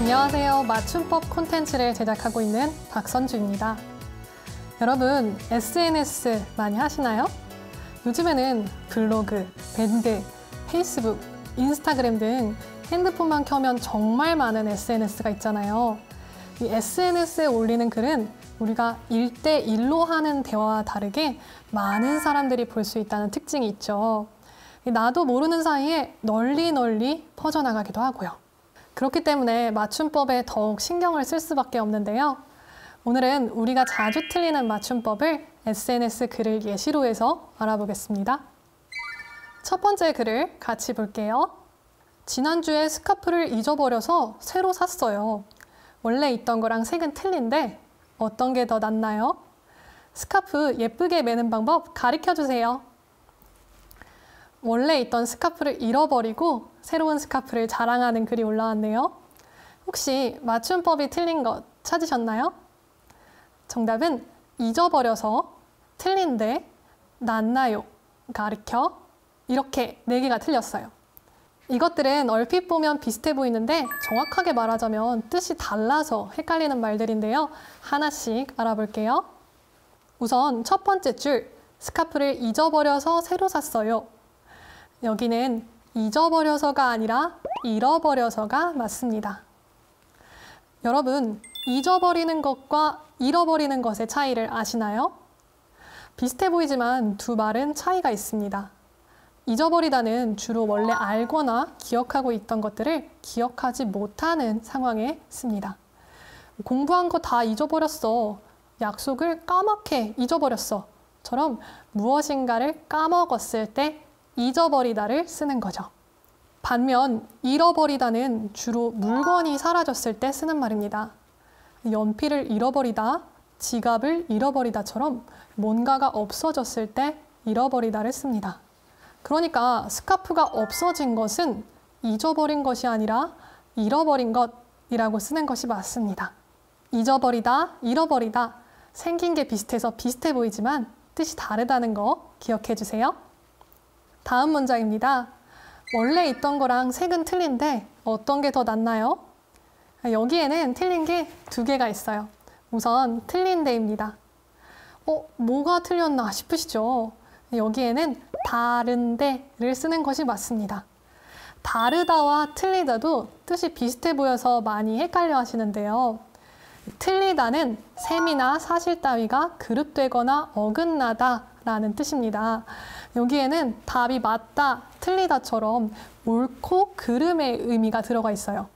안녕하세요. 맞춤법 콘텐츠를 제작하고 있는 박선주입니다. 여러분, SNS 많이 하시나요? 요즘에는 블로그, 밴드, 페이스북, 인스타그램 등 핸드폰만 켜면 정말 많은 SNS가 있잖아요. 이 SNS에 올리는 글은 우리가 1대1로 하는 대화와 다르게 많은 사람들이 볼 수 있다는 특징이 있죠. 나도 모르는 사이에 널리 퍼져나가기도 하고요. 그렇기 때문에 맞춤법에 더욱 신경을 쓸 수밖에 없는데요. 오늘은 우리가 자주 틀리는 맞춤법을 SNS 글을 예시로 해서 알아보겠습니다. 첫 번째 글을 같이 볼게요. 지난주에 스카프를 잊어버려서 새로 샀어요. 원래 있던 거랑 색은 틀린데 어떤 게 더 낫나요? 스카프 예쁘게 매는 방법 가르쳐주세요. 원래 있던 스카프를 잃어버리고 새로운 스카프를 자랑하는 글이 올라왔네요. 혹시 맞춤법이 틀린 것 찾으셨나요? 정답은 잊어버려서, 틀린데, 낫나요, 가르쳐, 이렇게 4개가 틀렸어요. 이것들은 얼핏 보면 비슷해 보이는데 정확하게 말하자면 뜻이 달라서 헷갈리는 말들인데요. 하나씩 알아볼게요. 우선 첫 번째 줄, 스카프를 잊어버려서 새로 샀어요. 여기는 잊어버려서가 아니라 잃어버려서가 맞습니다. 여러분, 잊어버리는 것과 잃어버리는 것의 차이를 아시나요? 비슷해 보이지만 두 말은 차이가 있습니다. 잊어버리다는 주로 원래 알거나 기억하고 있던 것들을 기억하지 못하는 상황에 씁니다. 공부한 거 다 잊어버렸어. 약속을 까맣게 잊어버렸어. 처럼 무엇인가를 까먹었을 때 잊어버리다를 쓰는 거죠. 반면 잃어버리다는 주로 물건이 사라졌을 때 쓰는 말입니다. 연필을 잃어버리다, 지갑을 잃어버리다처럼 뭔가가 없어졌을 때 잃어버리다를 씁니다. 그러니까 스카프가 없어진 것은 잊어버린 것이 아니라 잃어버린 것이라고 쓰는 것이 맞습니다. 잊어버리다, 잃어버리다, 생긴 게 비슷해서 비슷해 보이지만 뜻이 다르다는 거 기억해 주세요. 다음 문장입니다. 원래 있던 거랑 색은 틀린데 어떤 게 더 낫나요? 여기에는 틀린 게 2개가 있어요. 우선 틀린 데입니다. 뭐가 틀렸나 싶으시죠? 여기에는 다른데를 쓰는 것이 맞습니다. 다르다와 틀리다도 뜻이 비슷해 보여서 많이 헷갈려 하시는데요. 틀리다는 셈이나 사실 따위가 그룹되거나 어긋나다 라는 뜻입니다. 여기에는 답이 맞다, 틀리다처럼 옳고 그름의 의미가 들어가 있어요.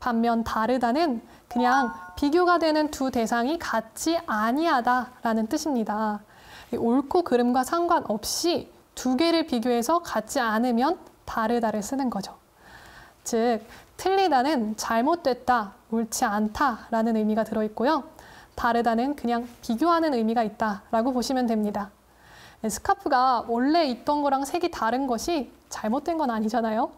반면 다르다는 그냥 비교가 되는 두 대상이 같지 아니하다 라는 뜻입니다. 옳고 그름과 상관없이 2개를 비교해서 같지 않으면 다르다를 쓰는 거죠. 즉, 틀리다는 잘못됐다, 옳지 않다 라는 의미가 들어있고요. 다르다는 그냥 비교하는 의미가 있다 라고 보시면 됩니다. 스카프가 원래 있던 거랑 색이 다른 것이 잘못된 건 아니잖아요.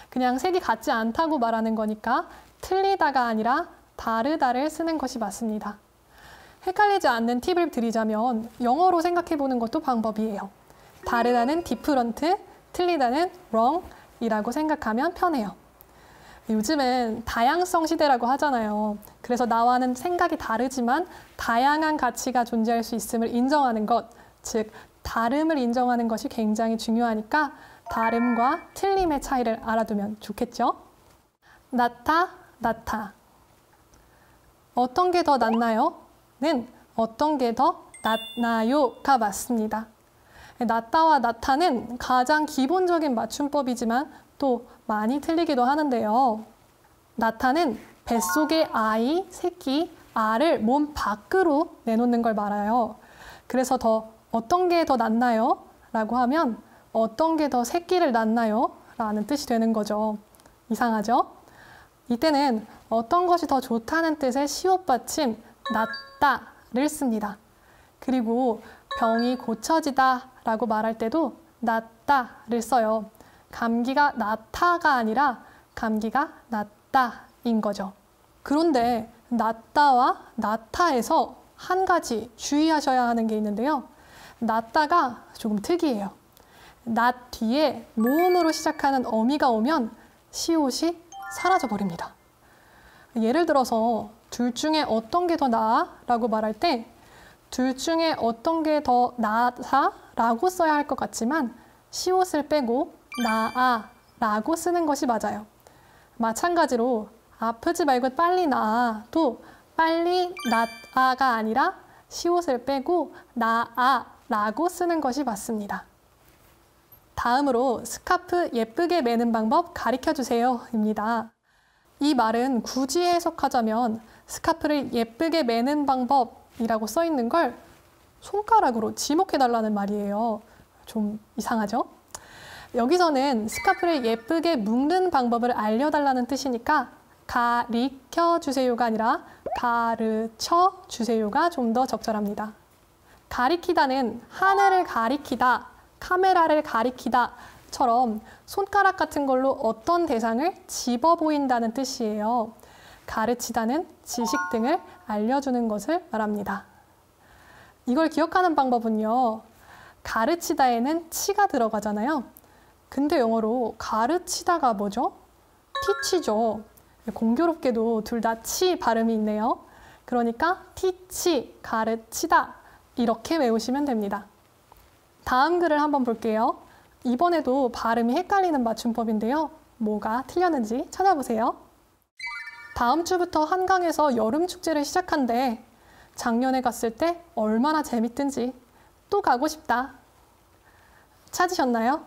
그냥 색이 같지 않다고 말하는 거니까 틀리다가 아니라 다르다를 쓰는 것이 맞습니다. 헷갈리지 않는 팁을 드리자면 영어로 생각해 보는 것도 방법이에요. 다르다는 different, 틀리다는 wrong 이라고 생각하면 편해요. 요즘은 다양성 시대라고 하잖아요. 그래서 나와는 생각이 다르지만 다양한 가치가 존재할 수 있음을 인정하는 것, 즉 다름을 인정하는 것이 굉장히 중요하니까 다름과 틀림의 차이를 알아두면 좋겠죠? 낫다, 낫다. 어떤 게 더 낫나요? 는 어떤 게 더 낫나요?가 맞습니다. 낫다와 낫다는 가장 기본적인 맞춤법이지만 또 많이 틀리기도 하는데요. 낫다는 뱃속의 아이, 새끼, 알을 몸 밖으로 내놓는 걸 말해요. 그래서 어떤 게 더 낫나요? 라고 하면 어떤 게 더 새끼를 낳나요? 라는 뜻이 되는 거죠. 이상하죠? 이때는 어떤 것이 더 좋다는 뜻의 시옷 받침 낫다를 씁니다. 그리고 병이 고쳐지다 라고 말할 때도 낫다를 써요. 감기가 낫다가 아니라 감기가 낫다인 거죠. 그런데 낫다와 낫다에서 한 가지 주의하셔야 하는 게 있는데요. 낫다가 조금 특이해요. 낫 뒤에 모음으로 시작하는 어미가 오면 시옷이 사라져 버립니다. 예를 들어서 둘 중에 어떤 게 더 나아? 라고 말할 때 둘 중에 어떤 게 더 나아? 라고 써야 할 것 같지만 시옷을 빼고 나아 라고 쓰는 것이 맞아요. 마찬가지로 아프지 말고 빨리 나아도 빨리 낫아가 아니라 시옷을 빼고 나아 라고 쓰는 것이 맞습니다. 다음으로 스카프 예쁘게 매는 방법 가르쳐 주세요 입니다. 이 말은 굳이 해석하자면 스카프를 예쁘게 매는 방법이라고 써 있는 걸 손가락으로 지목해 달라는 말이에요. 좀 이상하죠? 여기서는 스카프를 예쁘게 묶는 방법을 알려달라는 뜻이니까 가르쳐 주세요가 아니라 가르쳐 주세요가 좀 더 적절합니다. 가리키다는 하늘을 가리키다, 카메라를 가리키다처럼 손가락 같은 걸로 어떤 대상을 집어 보인다는 뜻이에요. 가르치다는 지식 등을 알려주는 것을 말합니다. 이걸 기억하는 방법은요. 가르치다에는 치가 들어가잖아요. 근데 영어로 가르치다가 뭐죠? teach죠. 공교롭게도 둘 다 치 발음이 있네요. 그러니까 teach, 가르치다 이렇게 외우시면 됩니다. 다음 글을 한번 볼게요. 이번에도 발음이 헷갈리는 맞춤법인데요. 뭐가 틀렸는지 찾아보세요. 다음 주부터 한강에서 여름 축제를 시작한대. 작년에 갔을 때 얼마나 재밌든지 또 가고 싶다. 찾으셨나요?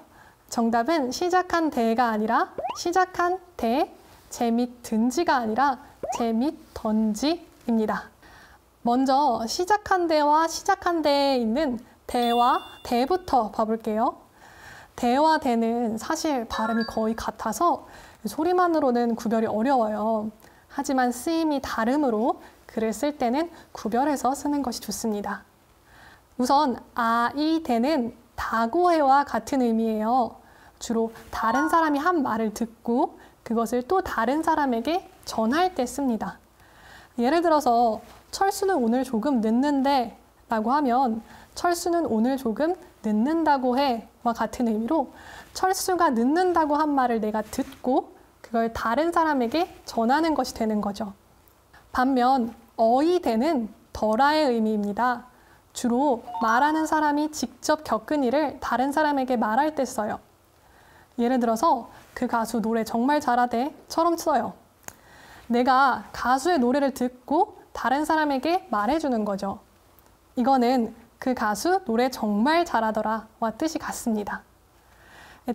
정답은 시작한 대가 아니라 시작한 대, 재밌든지가 아니라 재밌던지입니다. 먼저 시작한 대와 시작한 대에 있는 대와 대부터 봐볼게요. 대와 대는 사실 발음이 거의 같아서 소리만으로는 구별이 어려워요. 하지만 쓰임이 다르므로 글을 쓸 때는 구별해서 쓰는 것이 좋습니다. 우선 이 대는 다고해와 같은 의미예요. 주로 다른 사람이 한 말을 듣고 그것을 또 다른 사람에게 전할 때 씁니다. 예를 들어서 철수는 오늘 조금 늦는데 라고 하면 철수는 오늘 조금 늦는다고 해와 같은 의미로 철수가 늦는다고 한 말을 내가 듣고 그걸 다른 사람에게 전하는 것이 되는 거죠. 반면 어이대는 덜아의 의미입니다. 주로 말하는 사람이 직접 겪은 일을 다른 사람에게 말할 때 써요. 예를 들어서 그 가수 노래 정말 잘하대처럼 써요. 내가 가수의 노래를 듣고 다른 사람에게 말해주는 거죠. 이거는 그 가수 노래 정말 잘하더라와 뜻이 같습니다.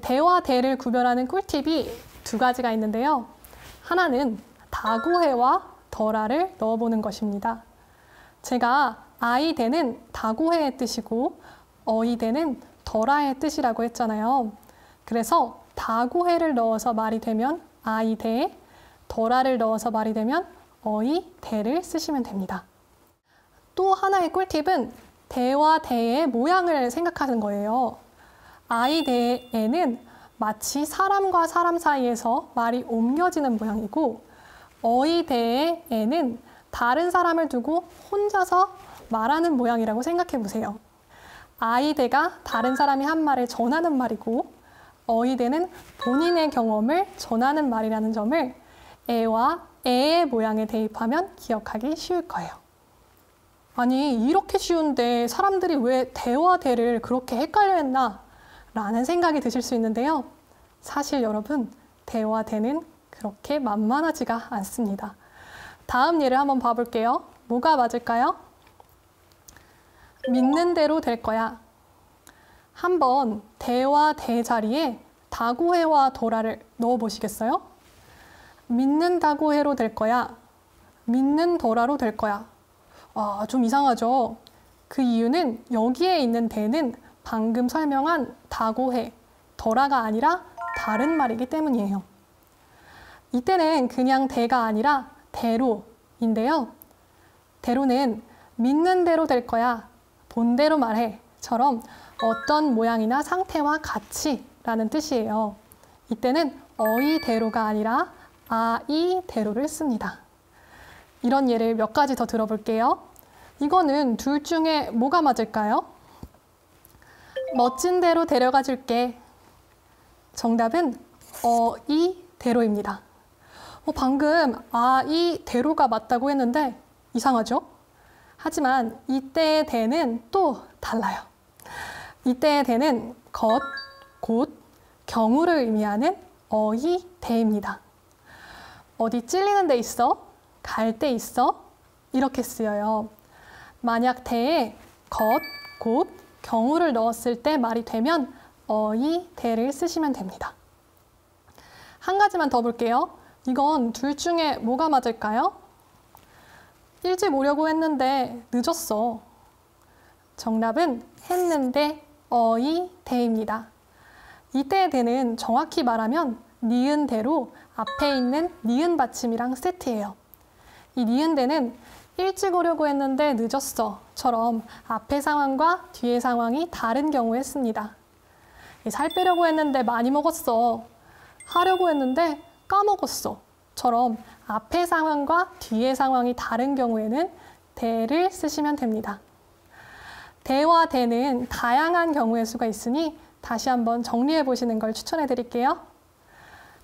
대와 대를 구별하는 꿀팁이 두 가지가 있는데요. 하나는 다고해와 덜아를 넣어보는 것입니다. 제가 아이대는 다고해의 뜻이고 어이대는 덜아의 뜻이라고 했잖아요. 그래서 다고해를 넣어서 말이 되면 아이대, 덜아를 넣어서 말이 되면 어이대를 쓰시면 됩니다. 또 하나의 꿀팁은 대와 대의 모양을 생각하는 거예요. 아이대에는 마치 사람과 사람 사이에서 말이 옮겨지는 모양이고 어이대에는 다른 사람을 두고 혼자서 말하는 모양이라고 생각해 보세요. 아이대가 다른 사람이 한 말을 전하는 말이고 어이대는 본인의 경험을 전하는 말이라는 점을 애와 애의 모양에 대입하면 기억하기 쉬울 거예요. 아니 이렇게 쉬운데 사람들이 왜 대와 대를 그렇게 헷갈려 했나? 라는 생각이 드실 수 있는데요. 사실 여러분 대와 대는 그렇게 만만하지가 않습니다. 다음 예를 한번 봐볼게요. 뭐가 맞을까요? 믿는 대로 될 거야. 한번 대와 대 자리에 다고해와 덜아를 넣어보시겠어요? 믿는 다고해로 될 거야. 믿는 덜아로 될 거야. 좀 이상하죠? 그 이유는 여기에 있는 대는 방금 설명한 다고해, 덜아가 아니라 다른 말이기 때문이에요. 이때는 그냥 대가 아니라 대로인데요. 대로는 믿는 대로 될 거야, 본대로 말해 처럼 어떤 모양이나 상태와 같이라는 뜻이에요. 이때는 어이대로가 아니라 아이대로를 씁니다. 이런 예를 몇 가지 더 들어볼게요. 이거는 둘 중에 뭐가 맞을까요? 멋진 대로 데려가 줄게. 정답은 어이대로입니다. 방금 이 대로가 맞다고 했는데 이상하죠? 하지만 이때의 대는 또 달라요. 이때의 대는 것, 곧, 경우를 의미하는 대입니다. 어디 찔리는 데 있어? 갈 데 있어? 이렇게 쓰여요. 만약 대에 것, 곧, 경우를 넣었을 때 말이 되면 대를 쓰시면 됩니다. 한 가지만 더 볼게요. 이건 둘 중에 뭐가 맞을까요? 일찍 오려고 했는데 늦었어. 정답은 했는데 대입니다. 이때의 대는 정확히 말하면 니은 대로 앞에 있는 니은 받침이랑 세트예요. 이 니은 대는 일찍 오려고 했는데 늦었어 처럼 앞의 상황과 뒤의 상황이 다른 경우에 씁니다. 살 빼려고 했는데 많이 먹었어. 하려고 했는데 까먹었어 처럼 앞의 상황과 뒤의 상황이 다른 경우에는 대를 쓰시면 됩니다. 대와 대는 다양한 경우의 수가 있으니 다시 한번 정리해 보시는 걸 추천해 드릴게요.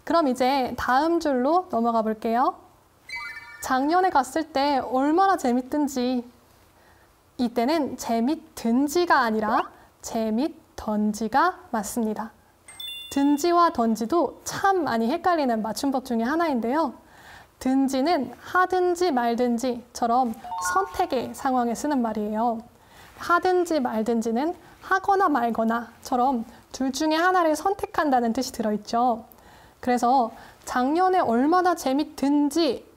그럼 이제 다음 줄로 넘어가 볼게요. 작년에 갔을 때 얼마나 재밌든지. 이때는 재밌든지가 아니라 재밌던지가 맞습니다. 든지와 던지도 참 많이 헷갈리는 맞춤법 중에 하나인데요. 든지는 하든지 말든지처럼 선택의 상황에 쓰는 말이에요. 하든지 말든지는 하거나 말거나처럼 둘 중에 하나를 선택한다는 뜻이 들어있죠. 그래서 작년에 얼마나 재밌든지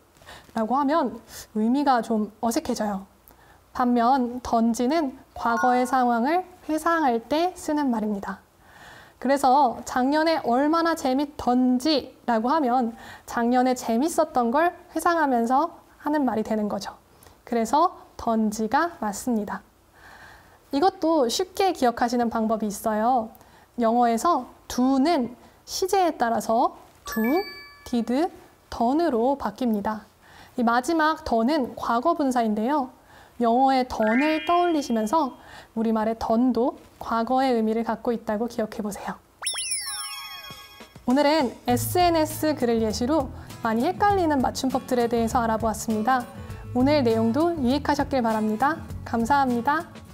라고 하면 의미가 좀 어색해져요. 반면 던지는 과거의 상황을 회상할 때 쓰는 말입니다. 그래서 작년에 얼마나 재밌던지 라고 하면 작년에 재밌었던 걸 회상하면서 하는 말이 되는 거죠. 그래서 던지가 맞습니다. 이것도 쉽게 기억하시는 방법이 있어요. 영어에서 do는 시제에 따라서 do, did, done으로 바뀝니다. 이 마지막 done은 과거 분사인데요. 영어의 done을 떠올리시면서 우리말의 done도 과거의 의미를 갖고 있다고 기억해 보세요. 오늘은 SNS 글을 예시로 많이 헷갈리는 맞춤법들에 대해서 알아보았습니다. 오늘 내용도 유익하셨길 바랍니다. 감사합니다.